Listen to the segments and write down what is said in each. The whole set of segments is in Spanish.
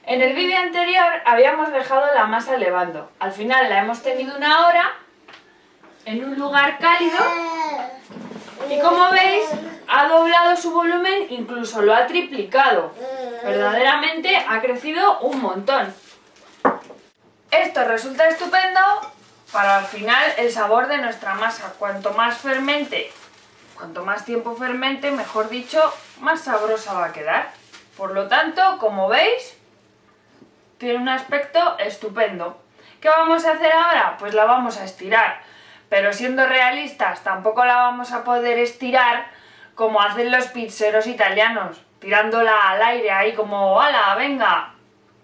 En el vídeo anterior habíamos dejado la masa levando. Al final la hemos tenido 1 hora en un lugar cálido y, como veis, ha doblado su volumen, incluso lo ha triplicado. Verdaderamente ha crecido un montón. Esto resulta estupendo para al final el sabor de nuestra masa. Cuanto más fermente, cuanto más tiempo fermente, mejor dicho, más sabrosa va a quedar. Por lo tanto, como veis, tiene un aspecto estupendo. ¿Qué vamos a hacer ahora? Pues la vamos a estirar. Pero siendo realistas, tampoco la vamos a poder estirar como hacen los pizzeros italianos, tirándola al aire ahí como ¡hala, venga!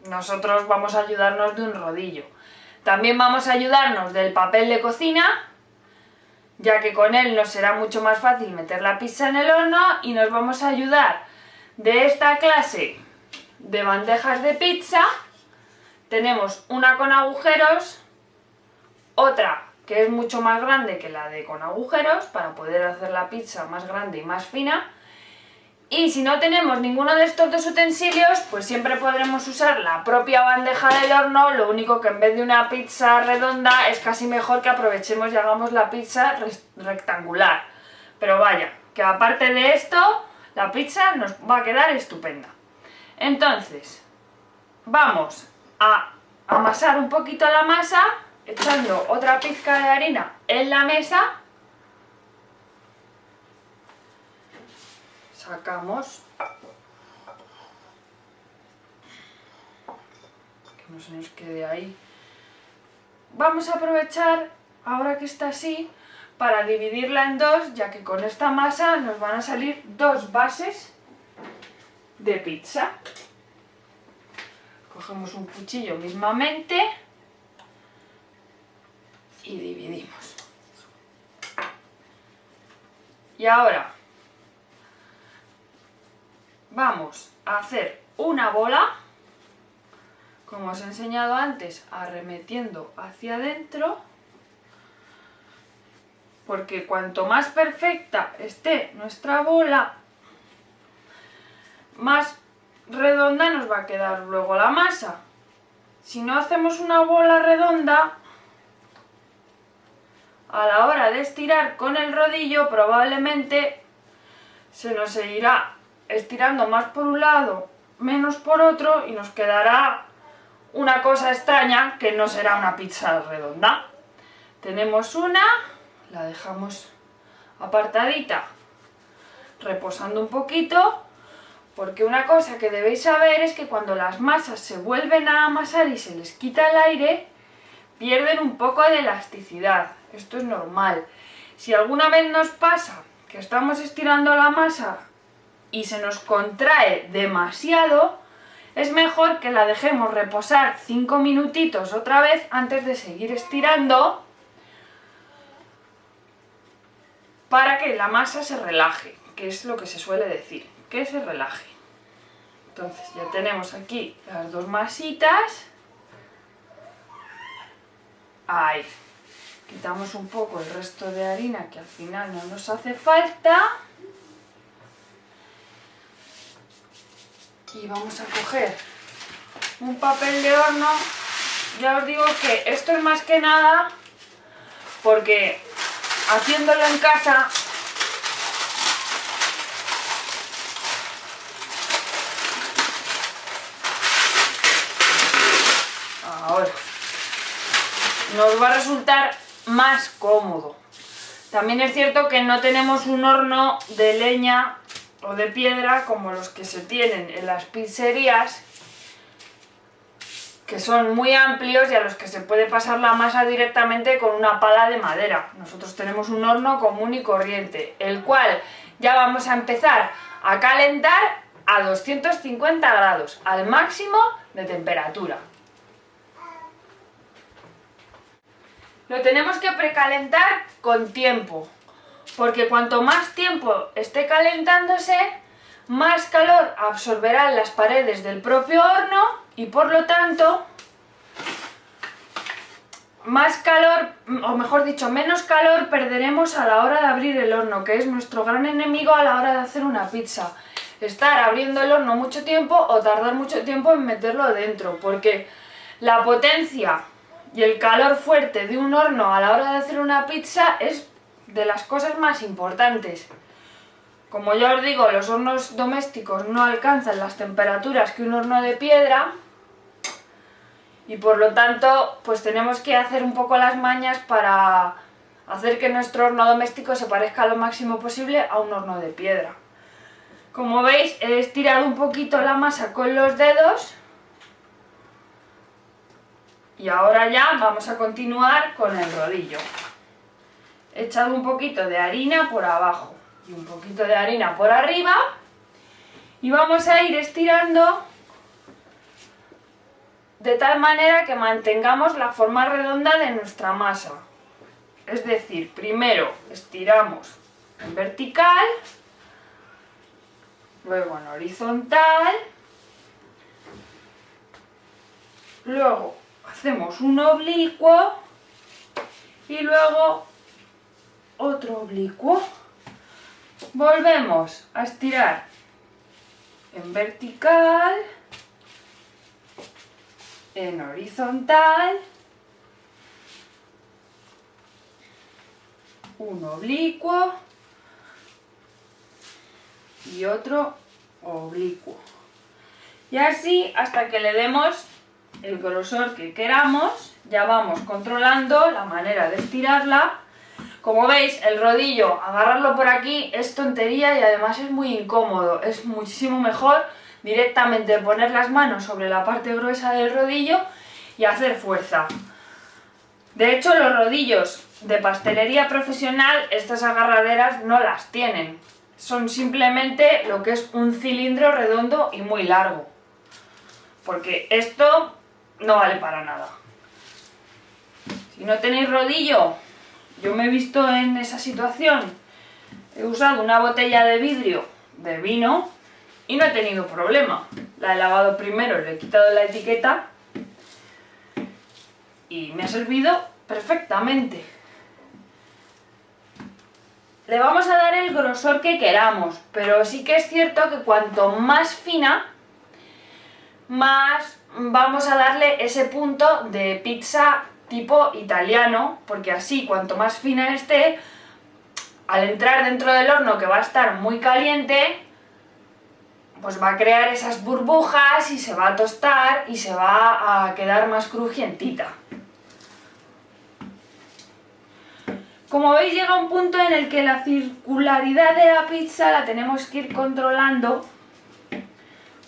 Nosotros vamos a ayudarnos de un rodillo. También vamos a ayudarnos del papel de cocina, ya que con él nos será mucho más fácil meter la pizza en el horno, y nos vamos a ayudar de esta clase de bandejas de pizza. Tenemos una con agujeros, otra que es mucho más grande que la de con agujeros, para poder hacer la pizza más grande y más fina. Y si no tenemos ninguno de estos dos utensilios, pues siempre podremos usar la propia bandeja del horno. Lo único que en vez de una pizza redonda es casi mejor que aprovechemos y hagamos la pizza rectangular. Pero vaya, que aparte de esto, la pizza nos va a quedar estupenda. Entonces, vamos a amasar un poquito la masa, echando otra pizca de harina en la mesa. Sacamos, que no se nos quede ahí. Vamos a aprovechar, ahora que está así, para dividirla en dos, ya que con esta masa nos van a salir 2 bases de pizza. Cogemos un cuchillo mismamente y dividimos. Y ahora vamos a hacer una bola, como os he enseñado antes, arremetiendo hacia adentro, porque cuanto más perfecta esté nuestra bola, más redonda nos va a quedar luego la masa. Si no hacemos una bola redonda, a la hora de estirar con el rodillo, probablemente se nos seguirá estirando más por un lado, menos por otro, y nos quedará una cosa extraña que no será una pizza redonda. Tenemos una, la dejamos apartadita, reposando un poquito, porque una cosa que debéis saber es que cuando las masas se vuelven a amasar y se les quita el aire, pierden un poco de elasticidad. Esto es normal. Si alguna vez nos pasa que estamos estirando la masa y se nos contrae demasiado, es mejor que la dejemos reposar 5 minutitos otra vez antes de seguir estirando, para que la masa se relaje, que es lo que se suele decir, que se relaje. Entonces ya tenemos aquí las 2 masitas. Ahí. Quitamos un poco el resto de harina, que al final no nos hace falta. Y vamos a coger un papel de horno. Ya os digo que esto es más que nada porque haciéndolo en casa ahora nos va a resultar más cómodo. También es cierto que no tenemos un horno de leña o de piedra como los que se tienen en las pizzerías, que son muy amplios y a los que se puede pasar la masa directamente con una pala de madera. Nosotros tenemos un horno común y corriente, el cual ya vamos a empezar a calentar a 250 grados, al máximo de temperatura. Lo tenemos que precalentar con tiempo, porque cuanto más tiempo esté calentándose, más calor absorberán las paredes del propio horno y por lo tanto más calor, o mejor dicho, menos calor perderemos a la hora de abrir el horno, que es nuestro gran enemigo a la hora de hacer una pizza. estar abriendo el horno mucho tiempo o tardar mucho tiempo en meterlo dentro, porque la potencia y el calor fuerte de un horno a la hora de hacer una pizza es de las cosas más importantes. Como ya os digo, los hornos domésticos no alcanzan las temperaturas que un horno de piedra y por lo tanto pues tenemos que hacer un poco las mañas para hacer que nuestro horno doméstico se parezca lo máximo posible a un horno de piedra. Como veis, he estirado un poquito la masa con los dedos y ahora ya vamos a continuar con el rodillo. He echado un poquito de harina por abajo y un poquito de harina por arriba y vamos a ir estirando de tal manera que mantengamos la forma redonda de nuestra masa. Es decir, primero estiramos en vertical, luego en horizontal, luego hacemos un oblicuo y luego otro oblicuo. Volvemos a estirar en vertical, en horizontal, un oblicuo y otro oblicuo. Y así hasta que le demos el grosor que queramos. Ya vamos controlando la manera de estirarla. Como veis, el rodillo, agarrarlo por aquí es tontería y además es muy incómodo. Es muchísimo mejor directamente poner las manos sobre la parte gruesa del rodillo y hacer fuerza. De hecho, los rodillos de pastelería profesional, estas agarraderas no las tienen. Son simplemente lo que es un cilindro redondo y muy largo. Porque esto no vale para nada. Si no tenéis rodillo, yo me he visto en esa situación. He usado una botella de vidrio de vino y no he tenido problema. La he lavado primero, le he quitado la etiqueta y me ha servido perfectamente. Le vamos a dar el grosor que queramos, pero sí que es cierto que cuanto más fina, más vamos a darle ese punto de pizza tipo italiano, porque así cuanto más fina esté, al entrar dentro del horno que va a estar muy caliente, pues va a crear esas burbujas y se va a tostar y se va a quedar más crujientita. Como veis, llega un punto en el que la circularidad de la pizza la tenemos que ir controlando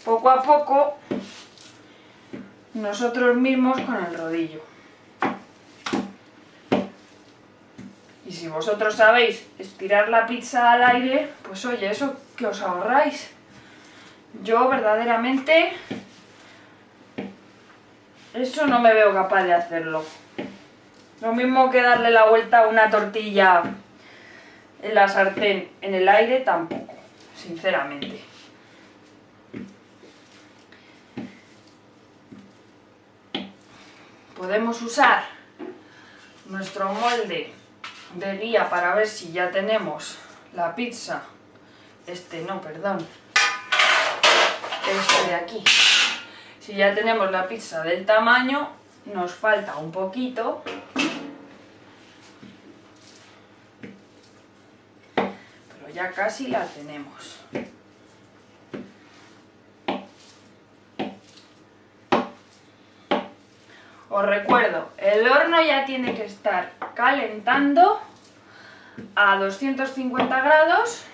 poco a poco nosotros mismos con el rodillo. Y si vosotros sabéis estirar la pizza al aire, pues oye, eso que os ahorráis. Yo verdaderamente eso no me veo capaz de hacerlo. Lo mismo que darle la vuelta a una tortilla en la sartén en el aire, tampoco, sinceramente. Podemos usar nuestro molde de guía para ver si ya tenemos la pizza. Este de aquí. Si ya tenemos la pizza del tamaño, nos falta un poquito. Pero ya casi la tenemos. Os recuerdo, el horno ya tiene que estar calentando a 250 grados,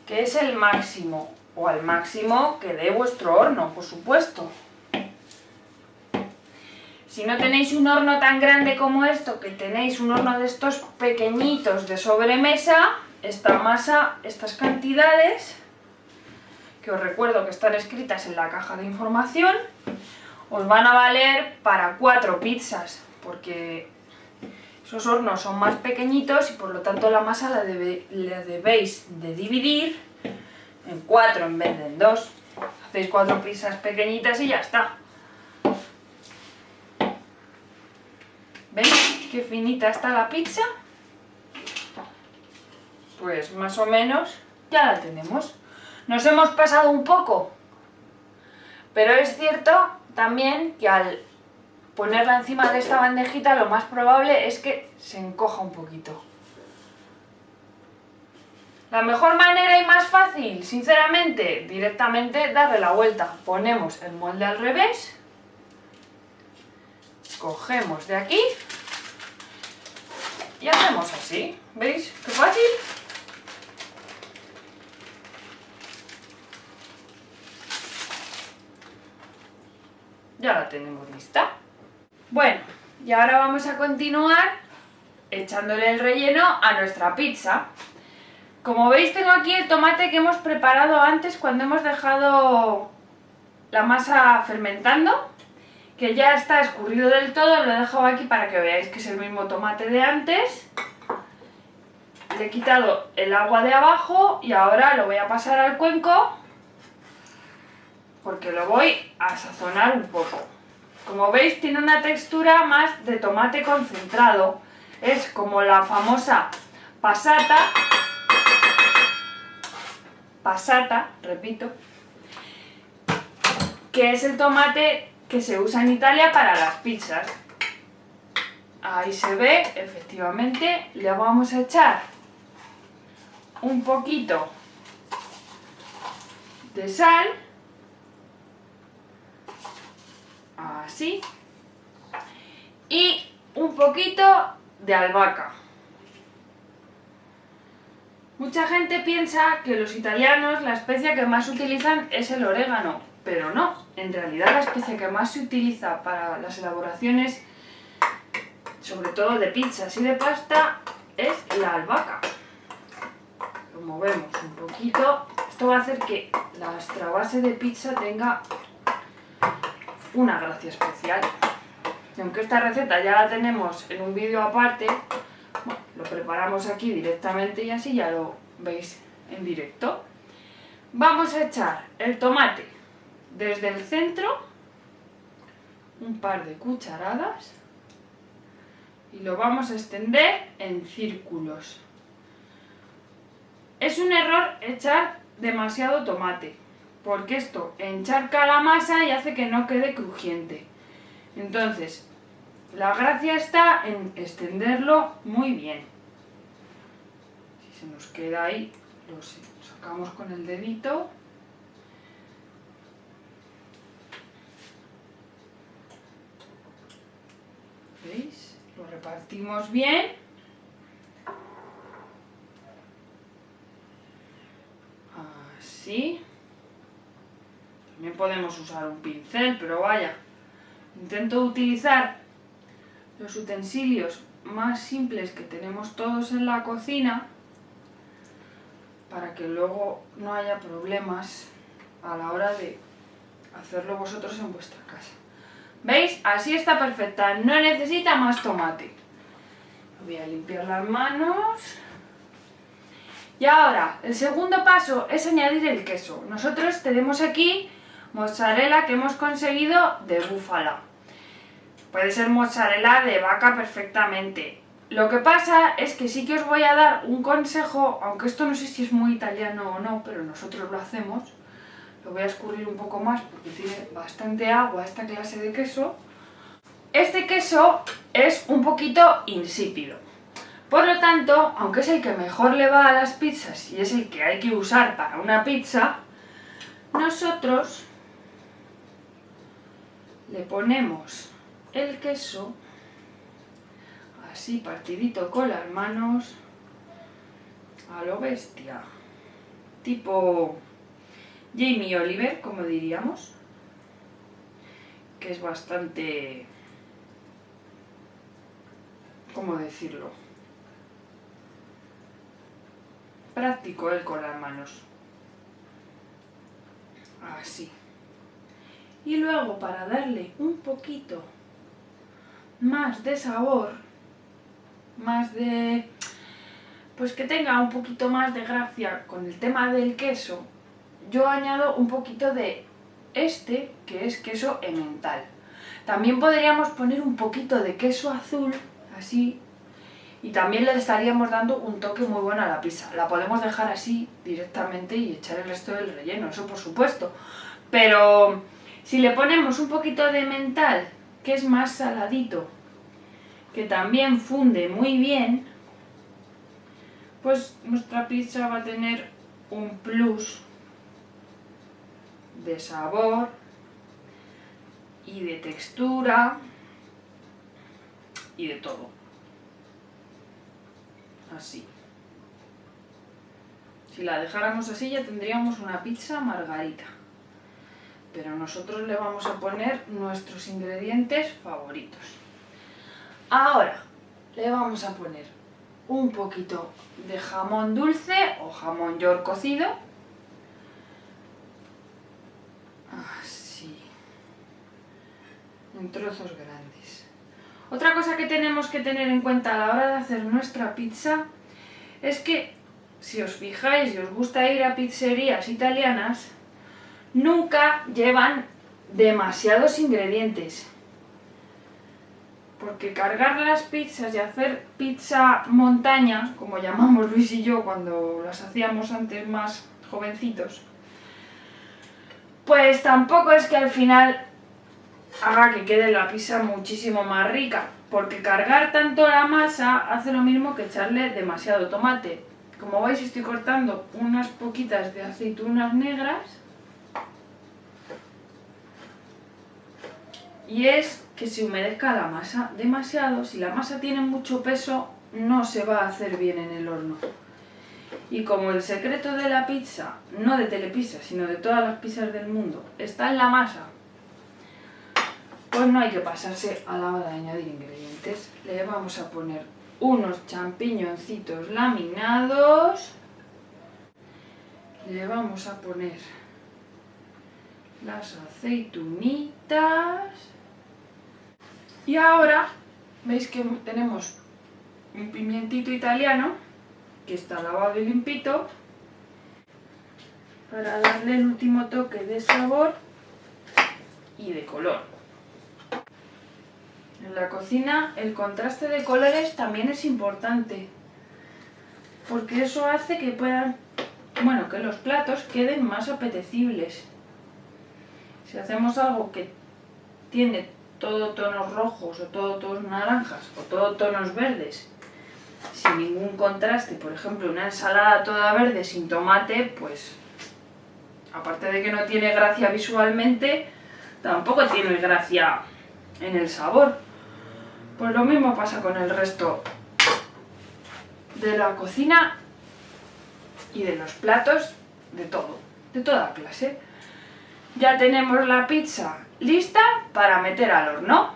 que es el máximo, o al máximo que dé vuestro horno, por supuesto. Si no tenéis un horno tan grande como esto, que tenéis un horno de estos pequeñitos de sobremesa, esta masa, estas cantidades, que os recuerdo que están escritas en la caja de información, os van a valer para 4 pizzas, porque esos hornos son más pequeñitos y por lo tanto la masa la debéis de dividir en 4 en vez de en 2. Hacéis 4 pizzas pequeñitas y ya está. ¿Veis qué finita está la pizza? Pues más o menos ya la tenemos. Nos hemos pasado un poco, pero es cierto también que al ponerla encima de esta bandejita lo más probable es que se encoja un poquito. La mejor manera y más fácil, sinceramente, directamente darle la vuelta. Ponemos el molde al revés, cogemos de aquí y hacemos así. ¿Veis qué fácil? Ya la tenemos lista. Bueno, y ahora vamos a continuar echándole el relleno a nuestra pizza. Como veis, tengo aquí el tomate que hemos preparado antes cuando hemos dejado la masa fermentando, que ya está escurrido del todo. Lo he dejado aquí para que veáis que es el mismo tomate de antes. Le he quitado el agua de abajo y ahora lo voy a pasar al cuenco porque lo voy a sazonar un poco. Como veis, tiene una textura más de tomate concentrado. Es como la famosa passata, repito, que es el tomate que se usa en Italia para las pizzas. Ahí se ve, efectivamente. Le vamos a echar un poquito de sal, así, y un poquito de albahaca. Mucha gente piensa que los italianos la especia que más utilizan es el orégano, pero no, en realidad la especia que más se utiliza para las elaboraciones, sobre todo de pizzas y de pasta, es la albahaca. Lo movemos un poquito. Esto va a hacer que nuestra base de pizza tenga una gracia especial. Y aunque esta receta ya la tenemos en un vídeo aparte, bueno, lo preparamos aquí directamente y así ya lo veis en directo. Vamos a echar el tomate desde el centro, un par de cucharadas, y lo vamos a extender en círculos. Es un error echar demasiado tomate, porque esto encharca la masa y hace que no quede crujiente. Entonces, la gracia está en extenderlo muy bien. Si se nos queda ahí, lo sacamos con el dedito. ¿Veis? Lo repartimos bien. Así. También podemos usar un pincel, pero vaya. Intento utilizar los utensilios más simples que tenemos todos en la cocina para que luego no haya problemas a la hora de hacerlo vosotros en vuestra casa. ¿Veis? Así está perfecta, no necesita más tomate. Voy a limpiar las manos. Y ahora, el segundo paso es añadir el queso. Nosotros tenemos aquí mozzarella que hemos conseguido de búfala. Puede ser mozzarella de vaca perfectamente. Lo que pasa es que sí que os voy a dar un consejo, aunque esto no sé si es muy italiano o no, pero nosotros lo hacemos. Lo voy a escurrir un poco más porque tiene bastante agua esta clase de queso. Este queso es un poquito insípido. Por lo tanto, aunque es el que mejor le va a las pizzas y es el que hay que usar para una pizza, nosotros le ponemos el queso así partidito con las manos a lo bestia, tipo Jamie Oliver, como diríamos, que es bastante, ¿cómo decirlo?, práctico él con las manos. Así. Y luego, para darle un poquito más de sabor, más de, pues que tenga un poquito más de gracia con el tema del queso, yo añado un poquito de este, que es queso emmental. También podríamos poner un poquito de queso azul, así, Y también le estaríamos dando un toque muy bueno a la pizza. La podemos dejar así directamente y echar el resto del relleno, eso por supuesto. Pero si le ponemos un poquito de mental, que es más saladito, que también funde muy bien, pues nuestra pizza va a tener un plus de sabor y de textura y de todo. Así. Si la dejáramos así ya tendríamos una pizza margarita. Pero nosotros le vamos a poner nuestros ingredientes favoritos. Ahora le vamos a poner un poquito de jamón dulce o jamón york cocido. Así. En trozos grandes. Otra cosa que tenemos que tener en cuenta a la hora de hacer nuestra pizza es que, si os fijáis y os gusta ir a pizzerías italianas, nunca llevan demasiados ingredientes. Porque cargar las pizzas y hacer pizza montaña, como llamamos Luis y yo cuando las hacíamos antes más jovencitos, pues tampoco es que al final haga que quede la pizza muchísimo más rica, porque cargar tanto la masa hace lo mismo que echarle demasiado tomate. Como veis, estoy cortando unas poquitas de aceitunas negras y es que se humedezca la masa demasiado. Si la masa tiene mucho peso, no se va a hacer bien en el horno. Y como el secreto de la pizza, no de Telepizza, sino de todas las pizzas del mundo, está en la masa, pues no hay que pasarse a la hora de añadir ingredientes. Le vamos a poner unos champiñoncitos laminados. Le vamos a poner las aceitunitas. Y ahora, veis que tenemos un pimientito italiano, que está lavado y limpito, para darle el último toque de sabor y de color. En la cocina el contraste de colores también es importante, porque eso hace que que los platos queden más apetecibles. Si hacemos algo que tiene todo tonos rojos o todo tonos naranjas o todo tonos verdes, sin ningún contraste, por ejemplo una ensalada toda verde sin tomate, pues aparte de que no tiene gracia visualmente, tampoco tiene gracia en el sabor. Pues lo mismo pasa con el resto de la cocina y de los platos, de todo, de toda clase. Ya tenemos la pizza lista para meter al horno.